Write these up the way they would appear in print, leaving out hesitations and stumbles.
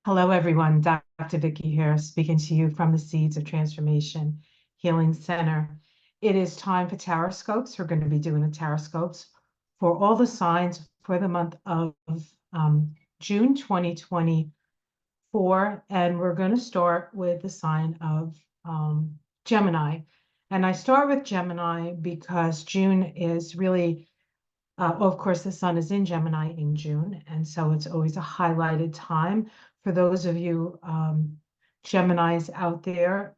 Hello, everyone. Dr. Vicky here, speaking to you from the Seeds of Transformation Healing Center. It is time for tarot scopes. We're going to be doing the tarot scopes for all the signs for the month of June 2024. And we're going to start with the sign of Gemini. And I start with Gemini because June is really, of course, the sun is in Gemini in June. And so it's always a highlighted time for those of you Geminis out there.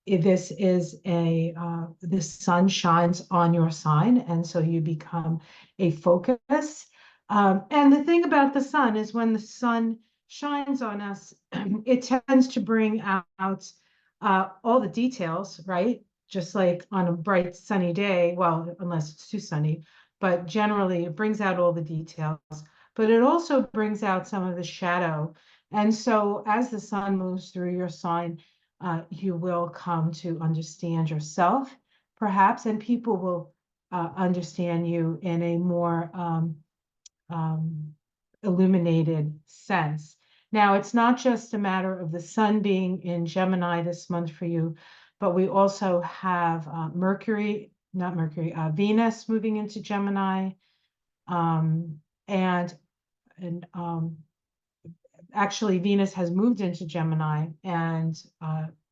This is the sun shines on your sign, and so you become a focus. And the thing about the sun is when the sun shines on us, it tends to bring out all the details, right? Just like on a bright sunny day, well, unless it's too sunny, but generally it brings out all the details. But it also brings out some of the shadow. And so as the sun moves through your sign, you will come to understand yourself, perhaps, and people will understand you in a more illuminated sense. Now, it's not just a matter of the sun being in Gemini this month for you, but we also have Venus moving into Gemini, and actually Venus has moved into Gemini, and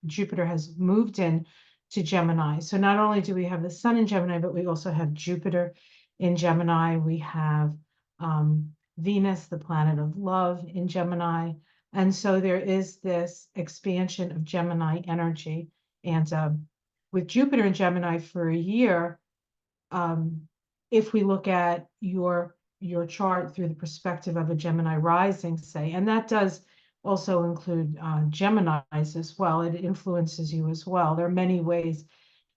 Jupiter has moved in to Gemini. So not only do we have the sun in Gemini, but we also have Jupiter in Gemini. We have Venus, the planet of love, in Gemini. And so there is this expansion of Gemini energy. And with Jupiter in Gemini for a year, if we look at your chart through the perspective of a Gemini rising, say, and that does also include Geminis as well. It influences you as well. There are many ways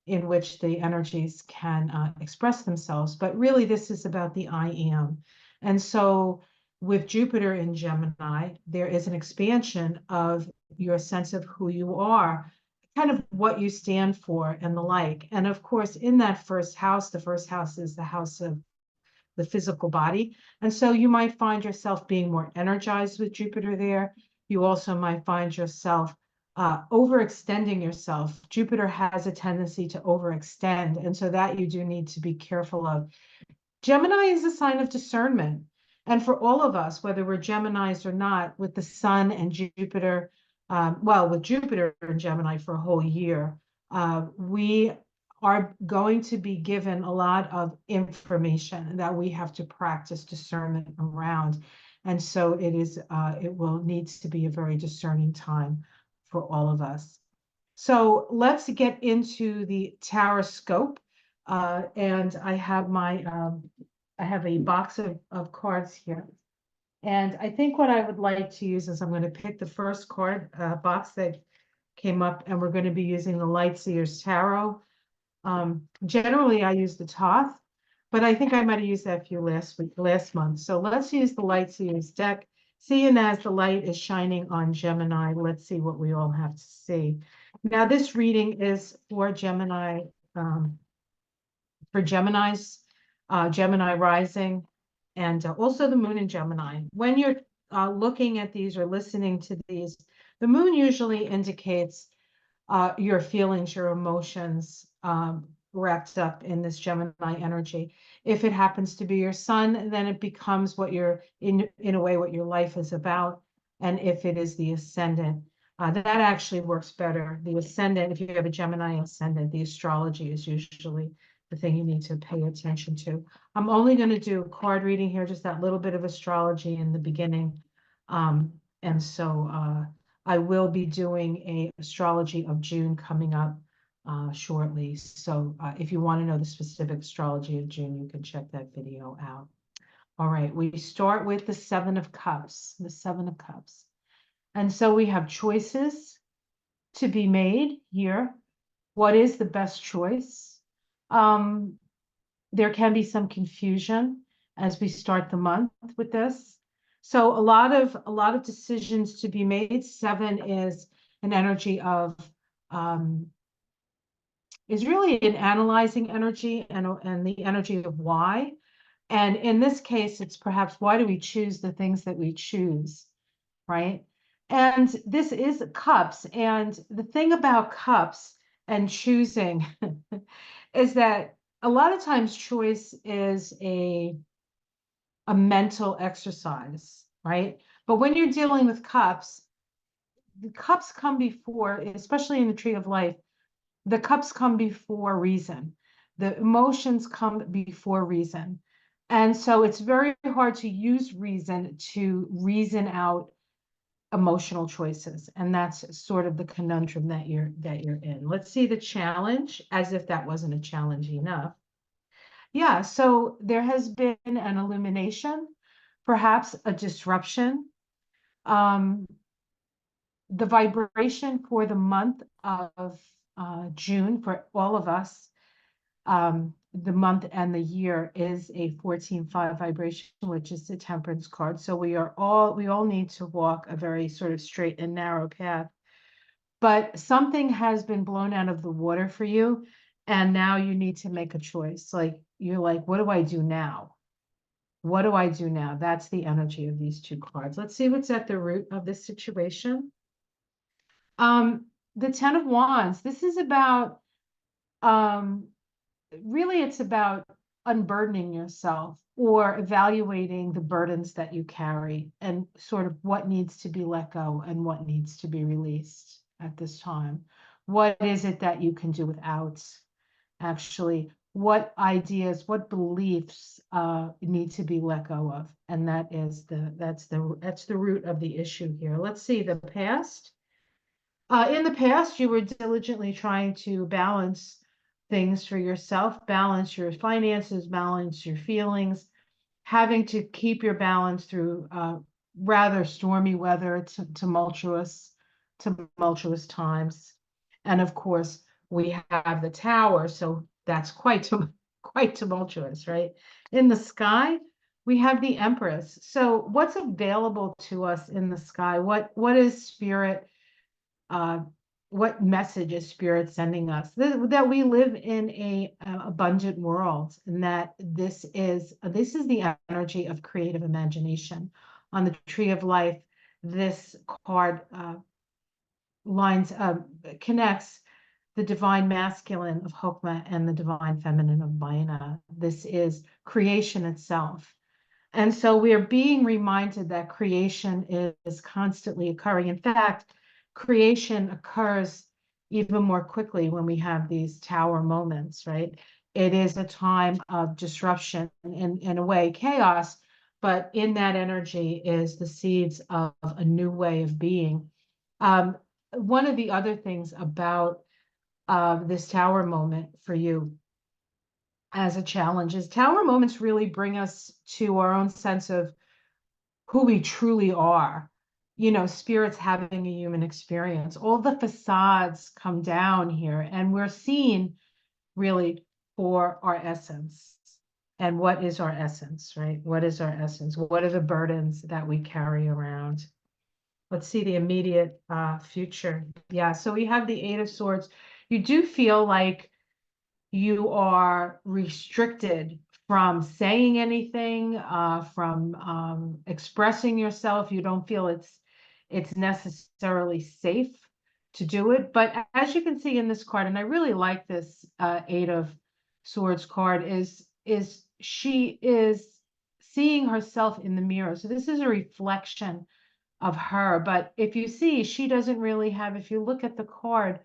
in which the energies can express themselves, but really this is about the I am. And so with Jupiter in Gemini, there is an expansion of your sense of who you are, kind of what you stand for and the like. And of course, in that first house, the first house is the house of the physical body. And so you might find yourself being more energized with Jupiter there. You also might find yourself overextending yourself. Jupiter has a tendency to overextend, and so that you do need to be careful of. Gemini is a sign of discernment. And for all of us, whether we're Geminis or not, with the sun and Jupiter, with Jupiter and Gemini for a whole year, we are going to be given a lot of information that we have to practice discernment around. And so it will need to be a very discerning time for all of us. So let's get into the tarot scope. And I have I have a box of cards here. And I think what I would like to use is I'm going to pick the first card box that came up, and we're going to be using the Light Seers Tarot. Generally, I use the Thoth, but I think I might have used that for you last month. So let's use the Light Seers deck. Seeing as the light is shining on Gemini, let's see what we all have to see. Now, this reading is for Gemini, for Geminis, Gemini rising, and also the moon in Gemini. When you're looking at these or listening to these, the moon usually indicates your feelings, your emotions wrapped up in this Gemini energy. If it happens to be your sun, then it becomes what you're in a way, what your life is about. And if it is the ascendant, that actually works better. The ascendant, if you have a Gemini ascendant, the astrology is usually the thing you need to pay attention to. I'm only going to do a card reading here, just that little bit of astrology in the beginning. And so I will be doing a astrology of June coming up shortly. So if you want to know the specific astrology of June, you can check that video out. All right, we start with the Seven of Cups, the Seven of Cups. And so we have choices to be made here. What is the best choice? There can be some confusion as we start the month with this. So a lot of decisions to be made. Seven is an energy of is really an analyzing energy and the energy of why. And in this case, it's perhaps why do we choose the things that we choose, right? And this is cups. And the thing about cups and choosing is that a lot of times choice is a mental exercise, right? But when you're dealing with cups, the cups come before, especially in the tree of life, the cups come before reason. The emotions come before reason. And so it's very hard to use reason to reason out emotional choices. And that's sort of the conundrum that you're in. Let's see the challenge, as if that wasn't a challenge enough. Yeah, so there has been an illumination, perhaps a disruption. Um, the vibration for the month of June for all of us, the month and the year is a 14-5 vibration, which is the Temperance card. So we all need to walk a very sort of straight and narrow path. But something has been blown out of the water for you, and now you need to make a choice. Like you're like, what do I do now? What do I do now? That's the energy of these two cards. Let's see what's at the root of this situation. The Ten of Wands. This is about really it's about unburdening yourself or evaluating the burdens that you carry and sort of what needs to be let go and what needs to be released at this time. What is it that you can do without? Actually, what ideas, what beliefs need to be let go of? And that's the root of the issue here. Let's see the past. In the past, you were diligently trying to balance things for yourself, balance your finances, balance your feelings, having to keep your balance through rather stormy weather, tumultuous times. And of course, we have the tower, so that's quite tumultuous, right? In the sky, we have the Empress. So what's available to us in the sky? What is spirit? What message is spirit sending us? That we live in a abundant world, and that this is the energy of creative imagination. On the tree of life, this card connects the divine masculine of Chokmah and the divine feminine of Binah. This is creation itself. And so we are being reminded that creation is constantly occurring. In fact, creation occurs even more quickly when we have these tower moments, right? It is a time of disruption, in a way, chaos, but in that energy is the seeds of a new way of being. One of the other things about this tower moment for you as a challenge is tower moments really bring us to our own sense of who we truly are. Spirits having a human experience. All the facades come down here, and we're seen really for our essence. And what is our essence, right? What is our essence? What are the burdens that we carry around? Let's see the immediate future. Yeah, so we have the Eight of Swords. You do feel like you are restricted from saying anything, from expressing yourself. You don't feel it's necessarily safe to do it. But as you can see in this card, and I really like this Eight of Swords card, is she is seeing herself in the mirror. So this is a reflection of her. But if you see, she doesn't really have, if you look at the card,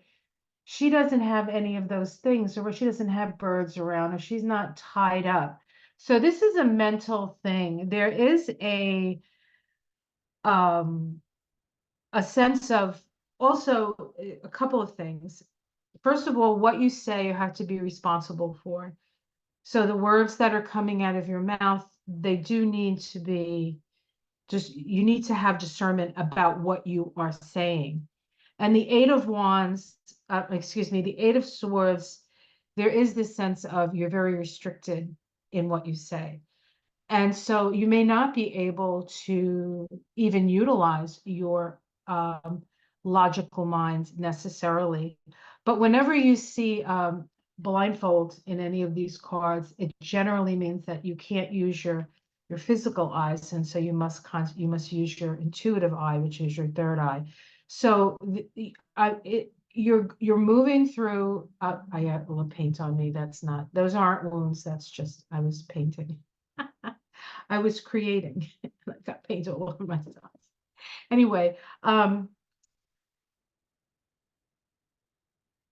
she doesn't have any of those things, or she doesn't have birds around her. She's not tied up. So this is a mental thing. There is a sense of also a couple of things. First of all, what you say you have to be responsible for. So the words that are coming out of your mouth, they do need to be you need to have discernment about what you are saying. And the Eight of Wands, the Eight of Swords, there is this sense of you're very restricted in what you say. And so you may not be able to even utilize your logical mind necessarily. But whenever you see blindfold in any of these cards, it generally means that you can't use your your physical eyes, and so you must use your intuitive eye, which is your third eye. So you're moving through. I got a little paint on me. Those aren't wounds. That's just I was painting. I was creating. I got paint all over myself. Anyway,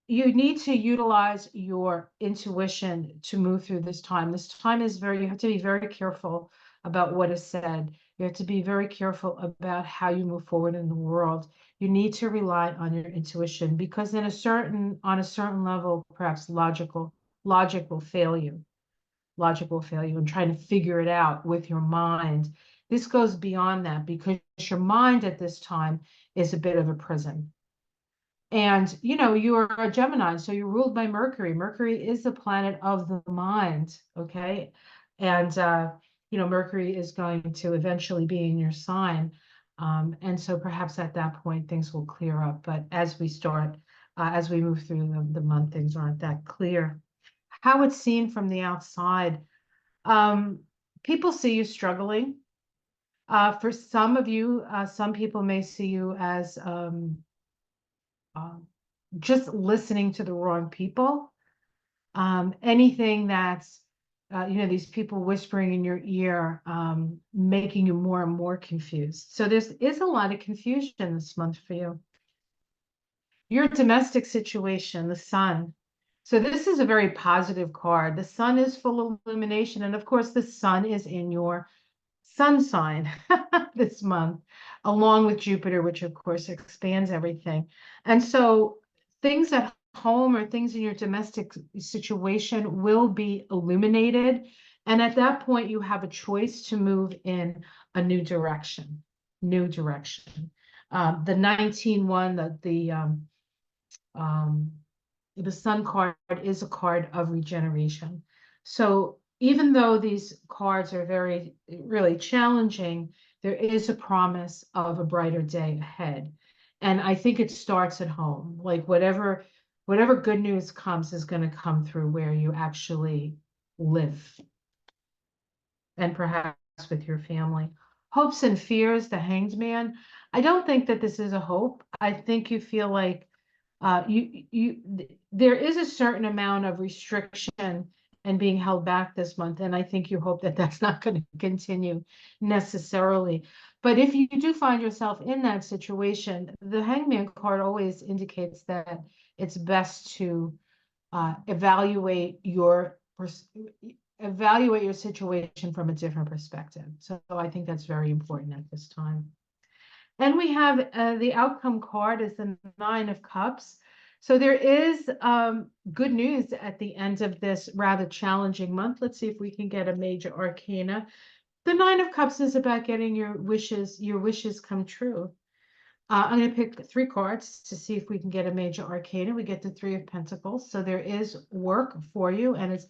you need to utilize your intuition to move through this time. This time is you have to be very careful about what is said. You have to be very careful about how you move forward in the world. You need to rely on your intuition, because on a certain level, perhaps logic will fail you. Logic will fail you in trying to figure it out with your mind. This goes beyond that, because your mind at this time is a bit of a prison. And, you are a Gemini, so you're ruled by Mercury. Mercury is the planet of the mind, okay? And, Mercury is going to eventually be in your sign. And so perhaps at that point, things will clear up. But as we move through the month, things aren't that clear. How it's seen from the outside, people see you struggling. For some of you, some people may see you as just listening to the wrong people. Anything that's, these people whispering in your ear, making you more and more confused. So there is a lot of confusion this month for you. Your domestic situation, the Sun. So this is a very positive card. The Sun is full of illumination. And of course, the Sun is in your sun sign this month, along with Jupiter, which of course expands everything. And so things at home or things in your domestic situation will be illuminated. And at that point, you have a choice to move in a new direction. The 19 the Sun card is a card of regeneration. So even though these cards are really challenging, there is a promise of a brighter day ahead. And I think it starts at home. Like whatever good news comes is going to come through where you actually live, and perhaps with your family. Hopes and fears, the Hanged Man. I don't think that this is a hope. I think you feel like there is a certain amount of restriction and being held back this month, and I think you hope that that's not going to continue necessarily. But if you do find yourself in that situation, the Hangman card always indicates that it's best to evaluate your situation from a different perspective. So I think that's very important at this time. And we have the outcome card is the Nine of Cups. So there is good news at the end of this rather challenging month. Let's see if we can get a major arcana. The Nine of Cups is about getting your wishes come true. I'm going to pick 3 cards to see if we can get a major arcana. We get the Three of Pentacles. So there is work for you, and it's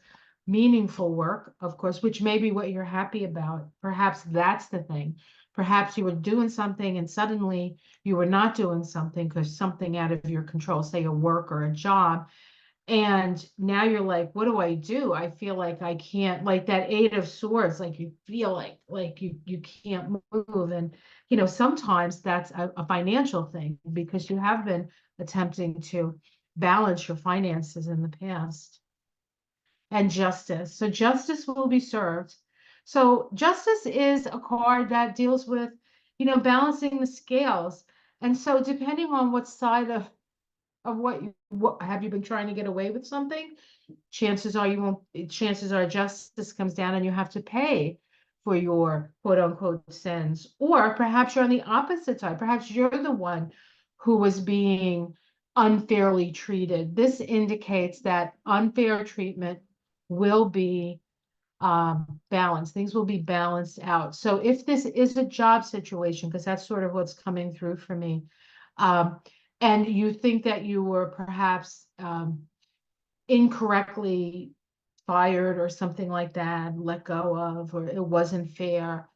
meaningful work, of course, which may be what you're happy about. Perhaps that's the thing. Perhaps you were doing something and suddenly you were not doing something because something out of your control, say a work or a job. And now you're like, what do I do? I feel like I can't, like that Eight of Swords, like you feel like you can't move. And, sometimes that's a financial thing because you have been attempting to balance your finances in the past. And justice. So justice will be served. So justice is a card that deals with, balancing the scales. And so depending on what side of what have you been trying to get away with something, chances are justice comes down and you have to pay for your quote unquote sins. Or perhaps you're on the opposite side. Perhaps you're the one who was being unfairly treated. This indicates that unfair treatment will be balanced. Things will be balanced out. So if this is a job situation, because that's sort of what's coming through for me, and you think that you were perhaps incorrectly fired or something like that, let go of, or it wasn't fair,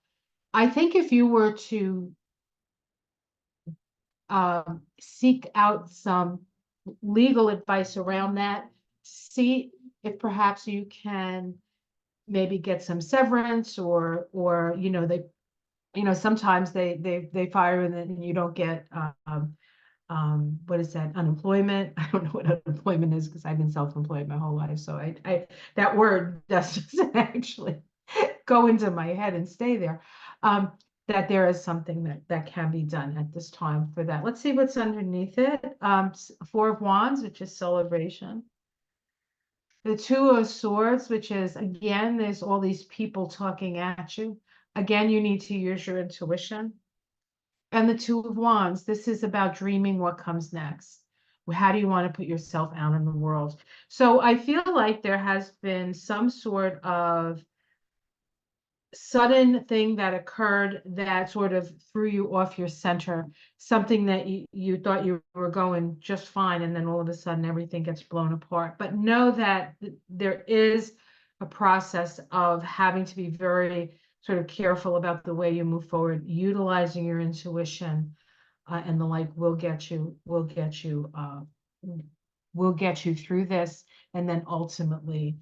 I think if you were to seek out some legal advice around that, see if perhaps you can maybe get some severance, or you know, they, you know, sometimes they fire and then you don't get what is that, unemployment? I don't know what unemployment is because I've been self-employed my whole life, so I that word doesn't actually go into my head and stay there. That there is something that can be done at this time for that. Let's see what's underneath it. Four of Wands, which is celebration. The Two of Swords, which is, again, there's all these people talking at you. Again, you need to use your intuition. And the Two of Wands, this is about dreaming what comes next. How do you want to put yourself out in the world? So I feel like there has been some sort of sudden thing that occurred that sort of threw you off your center, something that you thought you were going just fine, and then all of a sudden everything gets blown apart. But know that there is a process of having to be very sort of careful about the way you move forward, utilizing your intuition, and the like will get you through this, and then ultimately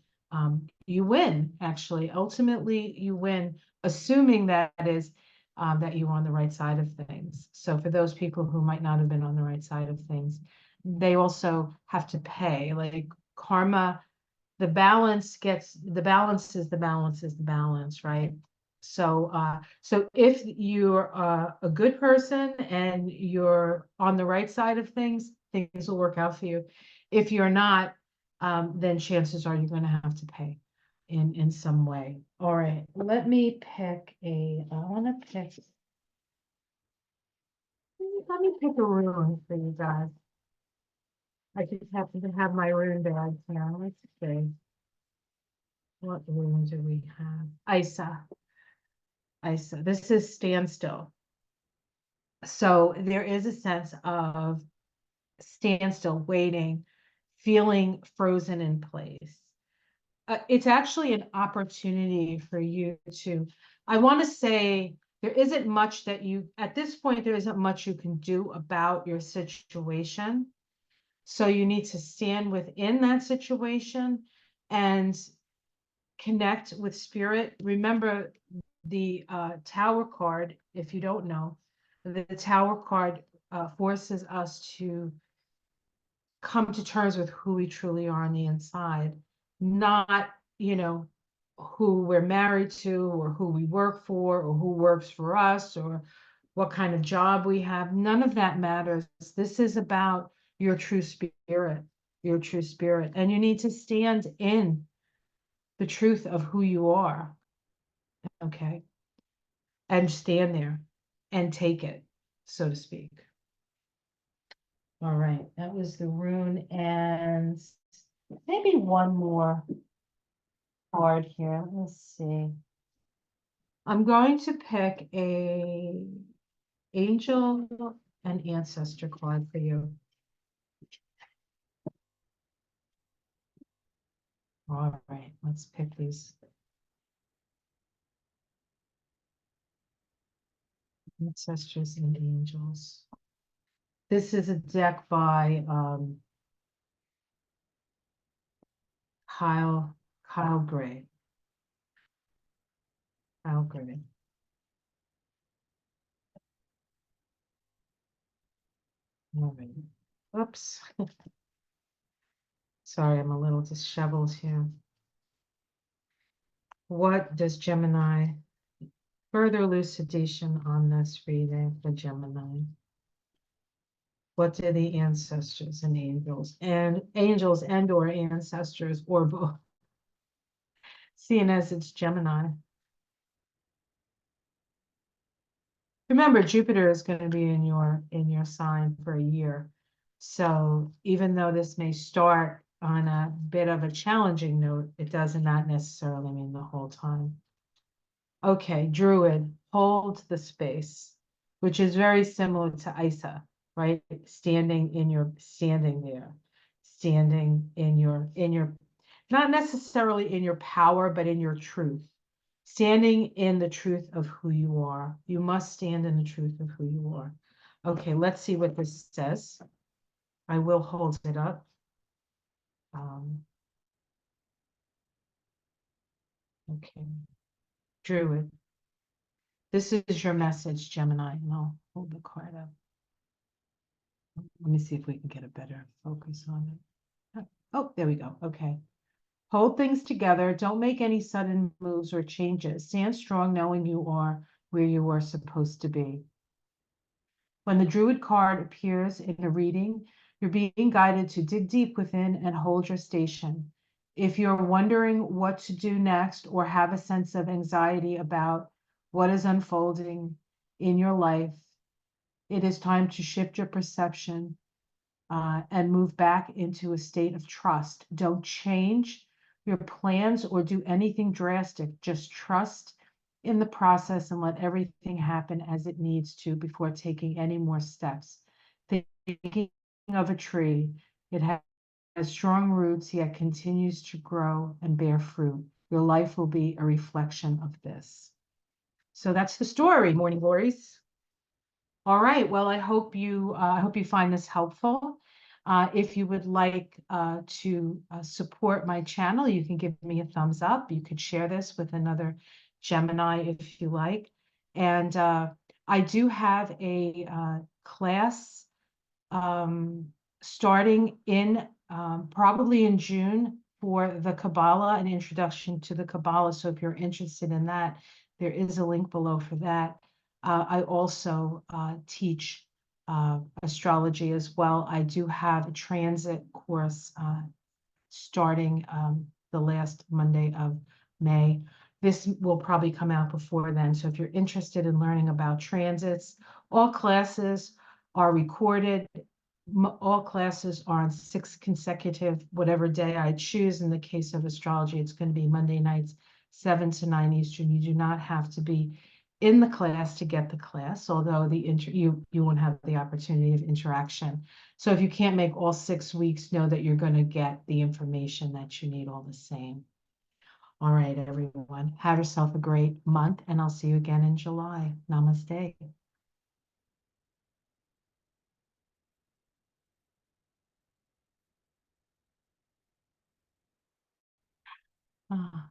you win. Actually, ultimately you win, assuming that is that you're on the right side of things. So for those people who might not have been on the right side of things, they also have to pay. Like karma, the balance is the balance, right? So so if you're a good person and you're on the right side of things, things will work out for you. If you're not, then chances are you're going to have to pay in some way. All right, let me pick let me pick a rune for you guys. I just happen to have my rune bag here. Let's see. What rune do we have? Isa. Isa. This is standstill. So there is a sense of standstill, waiting, feeling frozen in place. It's actually an opportunity for you to, I want to say, there isn't much that you, at this point, there isn't much you can do about your situation. So you need to stand within that situation and connect with spirit. Remember the Tower card, if you don't know, the Tower card forces us to come to terms with who we truly are on the inside, not, you know, who we're married to or who we work for or who works for us or what kind of job we have. None of that matters. This is about your true spirit, your true spirit. And you need to stand in the truth of who you are, okay? And stand there and take it, so to speak. All right, that was the rune, and maybe one more card here. Let's see. I'm going to pick a angel and ancestor card for you. All right, let's pick these. Ancestors and angels. This is a deck by Kyle Gray. Kyle Gray. All right. Oops. Sorry, I'm a little disheveled here. What does Gemini? Further elucidation on this reading for Gemini. What do the ancestors and angels and or ancestors or both, seeing as it's Gemini? Remember, Jupiter is going to be in your sign for a year. So even though this may start on a bit of a challenging note, it does not necessarily mean the whole time. Okay, Druid, hold the space, which is very similar to Isa, right? Standing there, standing in your, not necessarily in your power, but in your truth. Standing in the truth of who you are. You must stand in the truth of who you are. Okay, let's see what this says. I will hold it up. Okay. Druid. This is your message, Gemini, and I'll hold the card up. Let me see if we can get a better focus on it. Oh, there we go. Okay. Hold things together. Don't make any sudden moves or changes. Stand strong knowing you are where you are supposed to be. When the Druid card appears in a reading, you're being guided to dig deep within and hold your station. If you're wondering what to do next or have a sense of anxiety about what is unfolding in your life, it is time to shift your perception and move back into a state of trust. Don't change your plans or do anything drastic. Just trust in the process and let everything happen as it needs to before taking any more steps. Thinking of a tree, it has strong roots, yet continues to grow and bear fruit. Your life will be a reflection of this. So that's the story, Morning Glories. All right. Well, I hope you find this helpful. If you would like to support my channel, you can give me a thumbs up. You could share this with another Gemini if you like. And I do have a class starting in probably in June for the Kabbalah, an introduction to the Kabbalah. So if you're interested in that, there is a link below for that. I also teach astrology as well. I do have a transit course starting the last Monday of May. This will probably come out before then. So if you're interested in learning about transits, all classes are recorded. All classes are on 6 consecutive, whatever day I choose. In the case of astrology, it's going to be Monday nights, 7 to 9 Eastern. You do not have to be in the class to get the class, although you won't have the opportunity of interaction. So if you can't make all 6 weeks, know that you're going to get the information that you need all the same. All right, everyone. Have yourself a great month, and I'll see you again in July. Namaste. Ah.